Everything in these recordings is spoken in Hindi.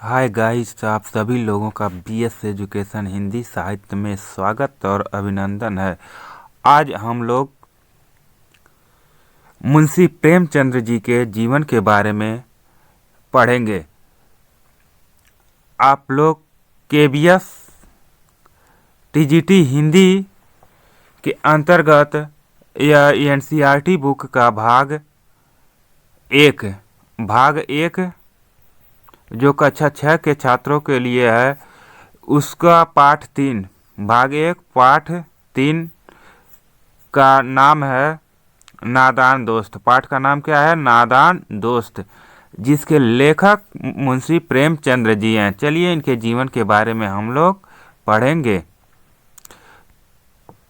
हाय गाइस, आप सभी लोगों का बीएस एजुकेशन हिंदी साहित्य में स्वागत और अभिनंदन है। आज हम लोग मुंशी प्रेमचंद्र जी के जीवन के बारे में पढ़ेंगे। आप लोग केबीएस टीजीटी हिंदी के अंतर्गत यह एनसीईआरटी बुक का भाग एक जो कक्षा 6 के छात्रों के लिए है, उसका पाठ 3 भाग 1 पाठ 3 का नाम है नादान दोस्त। पाठ का नाम क्या है? नादान दोस्त, जिसके लेखक मुंशी प्रेमचंद्र जी हैं। चलिए इनके जीवन के बारे में हम लोग पढ़ेंगे।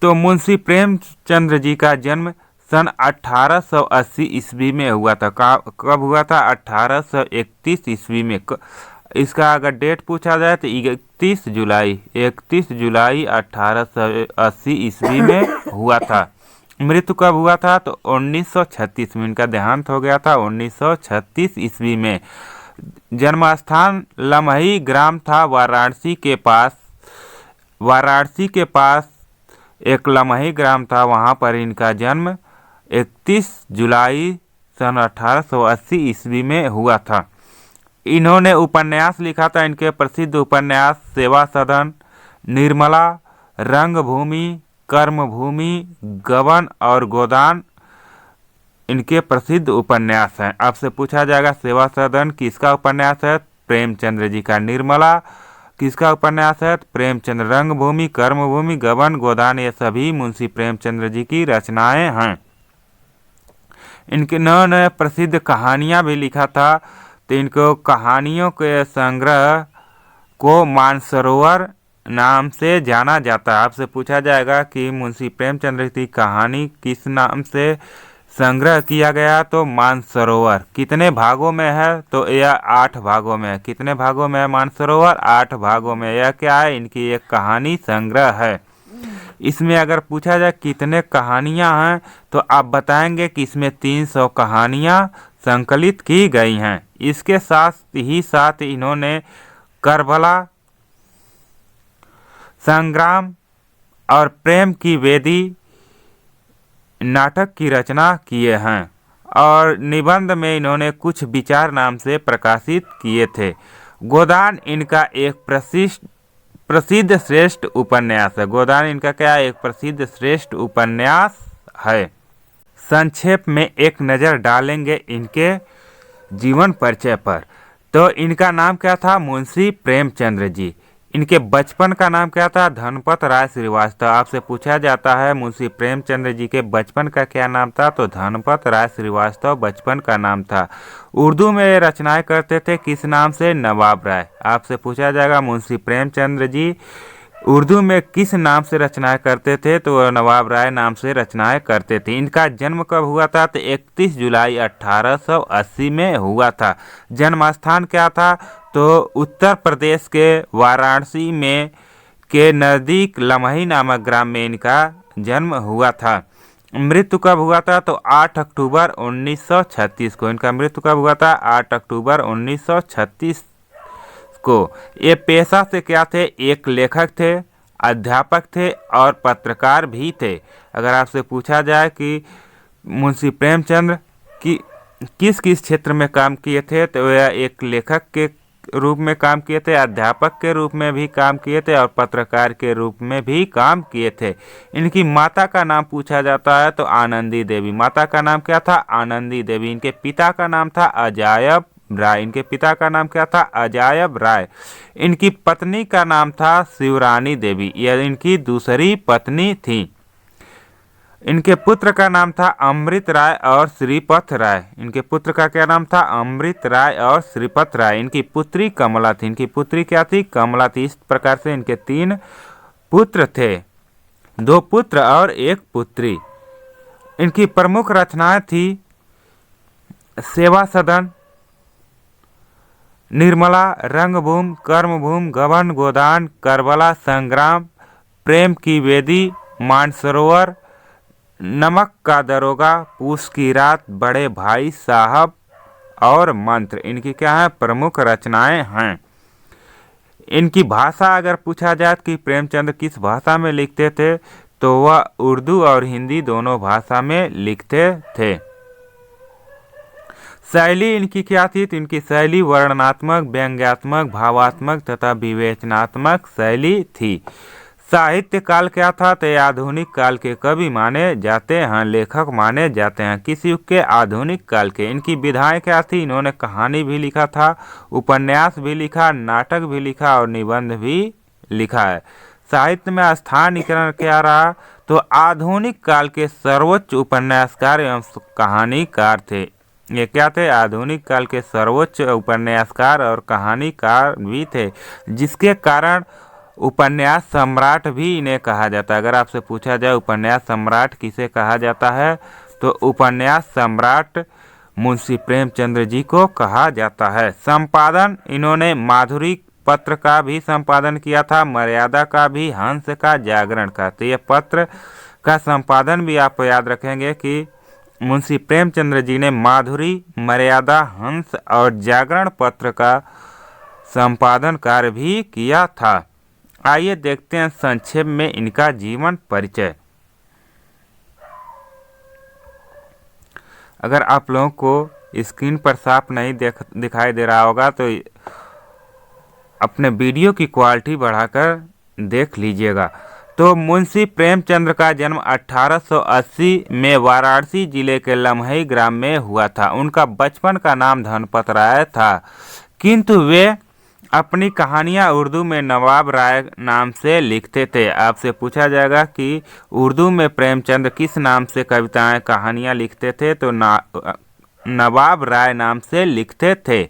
तो मुंशी प्रेमचंद्र जी का जन्म सन 1880 ईस्वी में हुआ था। कब हुआ था? 1831 ईस्वी में। इसका अगर डेट पूछा जाए तो 31 जुलाई 1880 ईस्वी में हुआ था। मृत्यु कब हुआ था? तो 1936 में इनका देहांत हो गया था। 1936 ईस्वी में। जन्मस्थान लमही ग्राम था वाराणसी के पास एक लमही ग्राम था, वहाँ पर इनका जन्म 31 जुलाई सन 1880 ईस्वी में हुआ था। इन्होंने उपन्यास लिखा था। इनके प्रसिद्ध उपन्यास सेवा सदन, निर्मला, रंगभूमि, कर्मभूमि, गबन और गोदान इनके प्रसिद्ध उपन्यास हैं। आपसे पूछा जाएगा सेवा सदन किसका उपन्यास है? प्रेमचंद्र जी का। निर्मला किसका उपन्यास है? प्रेमचंद्र। रंगभूमि, कर्मभूमि, गबन, गोदान ये सभी मुंशी प्रेमचंद्र जी की रचनाएं हैं। इनके नए प्रसिद्ध कहानियां भी लिखा था। तो इनको कहानियों के संग्रह को मानसरोवर नाम से जाना जाता है। आपसे पूछा जाएगा कि मुंशी प्रेमचंद्र की कहानी किस नाम से संग्रह किया गया? तो मानसरोवर। कितने भागों में है? तो यह 8 भागों में है। कितने भागों में है मानसरोवर? 8 भागों में। यह क्या है? इनकी एक कहानी संग्रह है। इसमें अगर पूछा जाए कितने कहानियां हैं, तो आप बताएंगे कि इसमें 300 कहानियां संकलित की गई हैं। इसके साथ इन्होंने करबला, संग्राम और प्रेम की वेदी नाटक की रचना किए हैं। और निबंध में इन्होंने कुछ विचार नाम से प्रकाशित किए थे। गोदान इनका एक प्रसिद्ध श्रेष्ठ उपन्यास है। गोदान इनका क्या है? एक प्रसिद्ध श्रेष्ठ उपन्यास है। संक्षेप में एक नज़र डालेंगे इनके जीवन परिचय पर। तो इनका नाम क्या था? मुंशी प्रेमचंद्र जी। इनके बचपन का नाम क्या था? धनपत राय श्रीवास्तव। आपसे पूछा जाता है मुंशी प्रेमचंद्र जी के बचपन का क्या नाम था? तो धनपत राय श्रीवास्तव बचपन का नाम था। उर्दू में रचनाएं करते थे किस नाम से? नवाब राय। आपसे पूछा जाएगा मुंशी प्रेमचंद्र जी उर्दू में किस नाम से रचनाएं करते थे? तो नवाब राय नाम से रचनाएं करते थे। इनका जन्म कब हुआ था? तो 31 जुलाई 1880 में हुआ था। जन्म स्थान क्या था? तो उत्तर प्रदेश के वाराणसी में के नज़दीक लमही नामक ग्राम में इनका जन्म हुआ था। मृत्यु कब हुआ था? तो 8 अक्टूबर 1936 को। इनका मृत्यु कब हुआ था? 8 अक्टूबर 1936 को। ये पेशा से क्या थे? एक लेखक थे, अध्यापक थे और पत्रकार भी थे। अगर आपसे पूछा जाए कि मुंशी प्रेमचंद्र की किस किस क्षेत्र में काम किए थे, तो यह एक लेखक के रूप में काम किए थे, अध्यापक के रूप में भी काम किए थे और पत्रकार के रूप में भी काम किए थे। इनकी माता का नाम पूछा जाता है तो आनंदी देवी। माता का नाम क्या था? आनंदी देवी। इनके पिता का नाम था अजायब राय। इनके पिता का नाम क्या था? अजायब राय। इनकी पत्नी का नाम था शिवरानी देवी। यह इनकी दूसरी पत्नी थी। इनके पुत्र का नाम था अमृत राय और श्रीपत राय। इनके पुत्र का क्या नाम था? अमृत राय और श्रीपत राय। इनकी पुत्री कमला थी। इनकी पुत्री क्या थी? कमला थी। इस प्रकार से इनके 3 पुत्र थे, 2 पुत्र और 1 पुत्री। इनकी प्रमुख रचनाएं थी सेवा सदन, निर्मला, रंगभूमि, कर्मभूमि, गबन, गोदान, करबला, संग्राम, प्रेम की वेदी, मानसरोवर, नमक का दरोगा, पूस की रात, बड़े भाई साहब और मंत्र। इनकी क्या है? प्रमुख रचनाएं हैं। इनकी भाषा अगर पूछा जाए कि प्रेमचंद किस भाषा में लिखते थे, तो वह उर्दू और हिंदी दोनों भाषा में लिखते थे। शैली इनकी क्या थी? तो इनकी शैली वर्णनात्मक, व्यंग्यात्मक, भावात्मक तथा विवेचनात्मक शैली थी। साहित्य काल क्या था? तो आधुनिक काल के कवि माने जाते हैं, लेखक माने जाते हैं, किसी युग के, आधुनिक काल के। इनकी विधाएं क्या थी? इन्होंने कहानी भी लिखा था, उपन्यास भी लिखा, नाटक भी लिखा और निबंध भी लिखा है। साहित्य में स्थानीकरण क्या रहा? तो आधुनिक काल के सर्वोच्च उपन्यासकार एवं कहानीकार थे। ये क्या थे? आधुनिक काल के सर्वोच्च उपन्यासकार और कहानीकार भी थे, जिसके कारण उपन्यास सम्राट भी इन्हें कहा जाता है। अगर आपसे पूछा जाए उपन्यास सम्राट किसे कहा जाता है, तो उपन्यास सम्राट मुंशी प्रेमचंद्र जी को कहा जाता है। संपादन इन्होंने माधुरी पत्र का भी संपादन किया था, मर्यादा का भी, हंस का, जागरण का। तो ये पत्र का संपादन भी आप याद रखेंगे कि मुंशी प्रेमचंद्र जी ने माधुरी, मर्यादा, हंस और जागरण पत्र का संपादन कार्य भी किया था। आइए देखते हैं संक्षेप में इनका जीवन परिचय। अगर आप लोगों को स्क्रीन पर साफ नहीं दिखाई दे रहा होगा तो अपने वीडियो की क्वालिटी बढ़ाकर देख लीजिएगा। तो मुंशी प्रेमचंद्र का जन्म 1880 में वाराणसी जिले के लम्हई ग्राम में हुआ था। उनका बचपन का नाम धनपत राय था, किंतु वे अपनी कहानियाँ उर्दू में नवाब राय नाम से लिखते थे। आपसे पूछा जाएगा कि उर्दू में प्रेमचंद किस नाम से कविताएं, कहानियाँ लिखते थे, तो नवाब राय नाम से लिखते थे।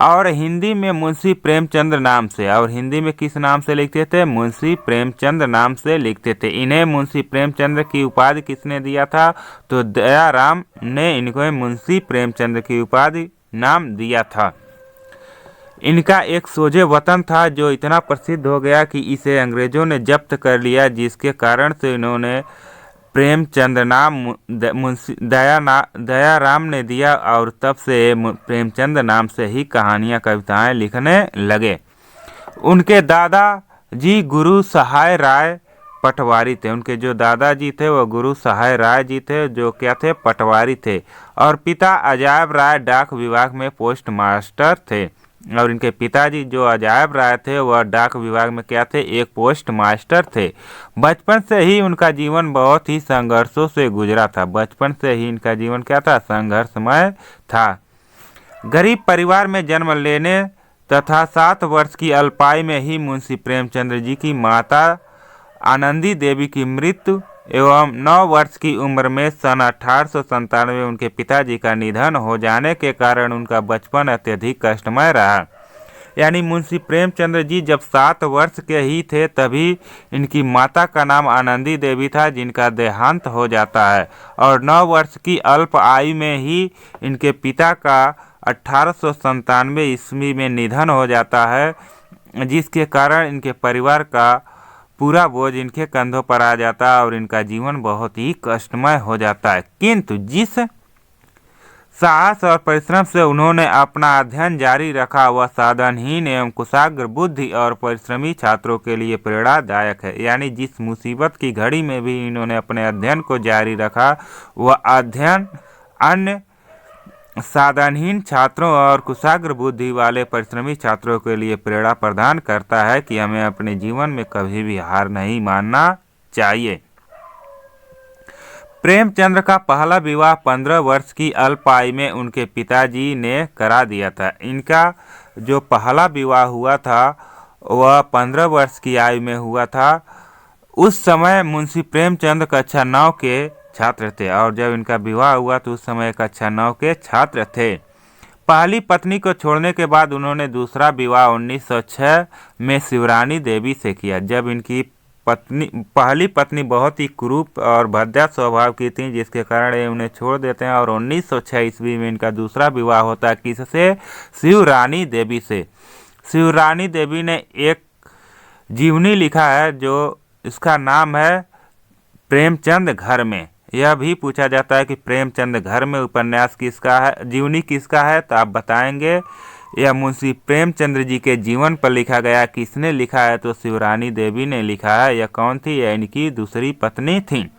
और हिंदी में मुंशी प्रेमचंद नाम से, और हिंदी में किस नाम से लिखते थे? मुंशी प्रेमचंद नाम से लिखते थे। इन्हें मुंशी प्रेमचंद की उपाधि किसने दिया था? तो दयाराम ने इनको मुंशी प्रेमचंद की उपाधि नाम दिया था। इनका एक सोजे वतन था जो इतना प्रसिद्ध हो गया कि इसे अंग्रेजों ने जब्त कर लिया, जिसके कारण से इन्होंने प्रेमचंद नाम मुंशी दयाराम ने दिया और तब से प्रेमचंद नाम से ही कहानियाँ, कविताएं लिखने लगे। उनके दादाजी गुरु सहाय राय पटवारी थे। उनके जो दादाजी थे वो गुरु सहाय राय जी थे, जो क्या थे? पटवारी थे। और पिता अजायब राय डाक विभाग में पोस्ट मास्टर थे। और इनके पिताजी जो अजायब राय थे वह डाक विभाग में क्या थे? एक पोस्ट मास्टर थे। बचपन से ही उनका जीवन बहुत ही संघर्षों से गुजरा था। बचपन से ही इनका जीवन क्या था? संघर्षमय था। गरीब परिवार में जन्म लेने तथा 7 वर्ष की अल्पायु में ही मुंशी प्रेमचंद्र जी की माता आनंदी देवी की मृत्यु एवं 9 वर्ष की उम्र में सन 1897 उनके पिताजी का निधन हो जाने के कारण उनका बचपन अत्यधिक कष्टमय रहा। यानी मुंशी प्रेमचंद्र जी जब 7 वर्ष के ही थे तभी इनकी माता का नाम आनंदी देवी था, जिनका देहांत हो जाता है। और 9 वर्ष की अल्प आयु में ही इनके पिता का 1897 ईस्वी में निधन हो जाता है, जिसके कारण इनके परिवार का पूरा बोझ इनके कंधों पर आ जाता है और इनका जीवन बहुत ही कष्टमय हो जाता है। किंतु जिस साहस और परिश्रम से उन्होंने अपना अध्ययन जारी रखा वह साधनहीन एवं कुशाग्र बुद्धि और परिश्रमी छात्रों के लिए प्रेरणादायक है। यानी जिस मुसीबत की घड़ी में भी इन्होंने अपने अध्ययन को जारी रखा, वह अध्ययन अन्य साधनहीन छात्रों और कुशाग्र बुद्धि वाले परिश्रमी छात्रों के लिए प्रेरणा प्रदान करता है कि हमें अपने जीवन में कभी भी हार नहीं मानना चाहिए। प्रेमचंद्र का पहला विवाह 15 वर्ष की अल्पायु में उनके पिताजी ने करा दिया था। इनका जो पहला विवाह हुआ था वह 15 वर्ष की आयु में हुआ था। उस समय मुंशी प्रेमचंद कक्षा 9 के छात्र थे और जब इनका विवाह हुआ तो उस समय कक्षा 9 के छात्र थे। पहली पत्नी को छोड़ने के बाद उन्होंने दूसरा विवाह 1906 में शिवरानी देवी से किया। जब इनकी पहली पत्नी बहुत ही कुरूप और भद्दा स्वभाव की थी, जिसके कारण ये उन्हें छोड़ देते हैं और 1906 ईस्वी में इनका दूसरा विवाह होता है। किससे? शिवरानी देवी से। शिवरानी देवी ने एक जीवनी लिखा है जो इसका नाम है प्रेमचंद घर में। यह भी पूछा जाता है कि प्रेमचंद घर में उपन्यास किसका है, जीवनी किसका है, तो आप बताएंगे यह मुंशी प्रेमचंद्र जी के जीवन पर लिखा गया। किसने लिखा है? तो शिवरानी देवी ने लिखा है। यह कौन थी? यह इनकी दूसरी पत्नी थी,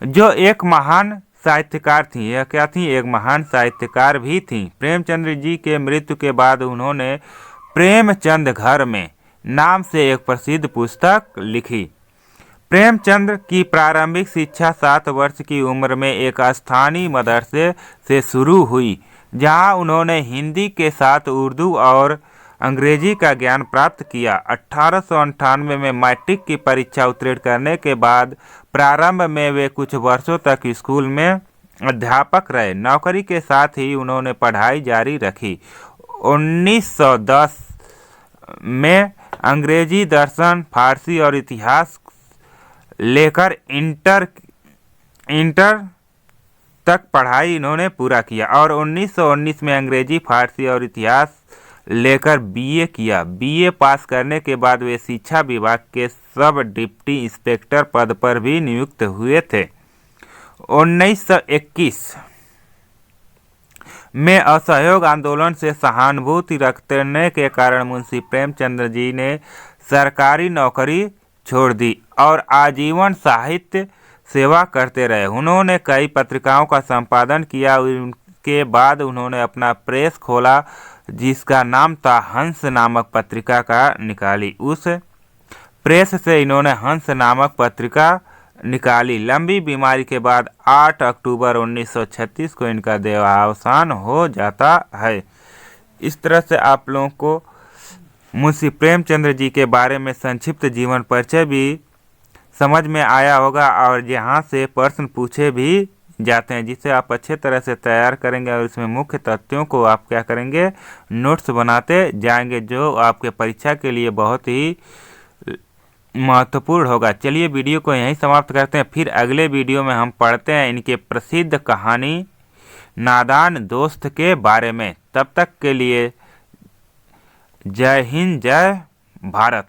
जो एक महान साहित्यकार थी। यह क्या थी? एक महान साहित्यकार भी थी। प्रेमचंद्र जी के मृत्यु के बाद उन्होंने प्रेमचंद घर में नाम से एक प्रसिद्ध पुस्तक लिखी। प्रेमचंद की प्रारंभिक शिक्षा 7 वर्ष की उम्र में एक स्थानीय मदरसे से शुरू हुई, जहां उन्होंने हिंदी के साथ उर्दू और अंग्रेजी का ज्ञान प्राप्त किया। 1898 में मैट्रिक की परीक्षा उत्तीर्ण करने के बाद प्रारंभ में वे कुछ वर्षों तक स्कूल में अध्यापक रहे। नौकरी के साथ ही उन्होंने पढ़ाई जारी रखी। 1910 में अंग्रेजी, दर्शन, फारसी और इतिहास लेकर इंटर तक पढ़ाई इन्होंने पूरा किया और 1919 में अंग्रेजी, फारसी और इतिहास लेकर बीए किया। बीए पास करने के बाद वे शिक्षा विभाग के सब डिप्टी इंस्पेक्टर पद पर भी नियुक्त हुए थे। 1921 में असहयोग आंदोलन से सहानुभूति रखने के कारण मुंशी प्रेमचंद्र जी ने सरकारी नौकरी छोड़ दी और आजीवन साहित्य सेवा करते रहे। उन्होंने कई पत्रिकाओं का संपादन किया। उनके बाद उन्होंने अपना प्रेस खोला, जिसका नाम था हंस नामक पत्रिका का निकाली। उस प्रेस से इन्होंने हंस नामक पत्रिका निकाली। लंबी बीमारी के बाद 8 अक्टूबर 1936 को इनका देहावसान हो जाता है। इस तरह से आप लोगों को मुंशी प्रेमचंद्र जी के बारे में संक्षिप्त जीवन परिचय भी समझ में आया होगा और यहाँ से प्रश्न पूछे भी जाते हैं, जिसे आप अच्छे तरह से तैयार करेंगे और इसमें मुख्य तथ्यों को आप क्या करेंगे? नोट्स बनाते जाएंगे, जो आपके परीक्षा के लिए बहुत ही महत्वपूर्ण होगा। चलिए वीडियो को यहीं समाप्त करते हैं, फिर अगले वीडियो में हम पढ़ते हैं इनके प्रसिद्ध कहानी नादान दोस्त के बारे में। तब तक के लिए जय हिंद, जय भारत।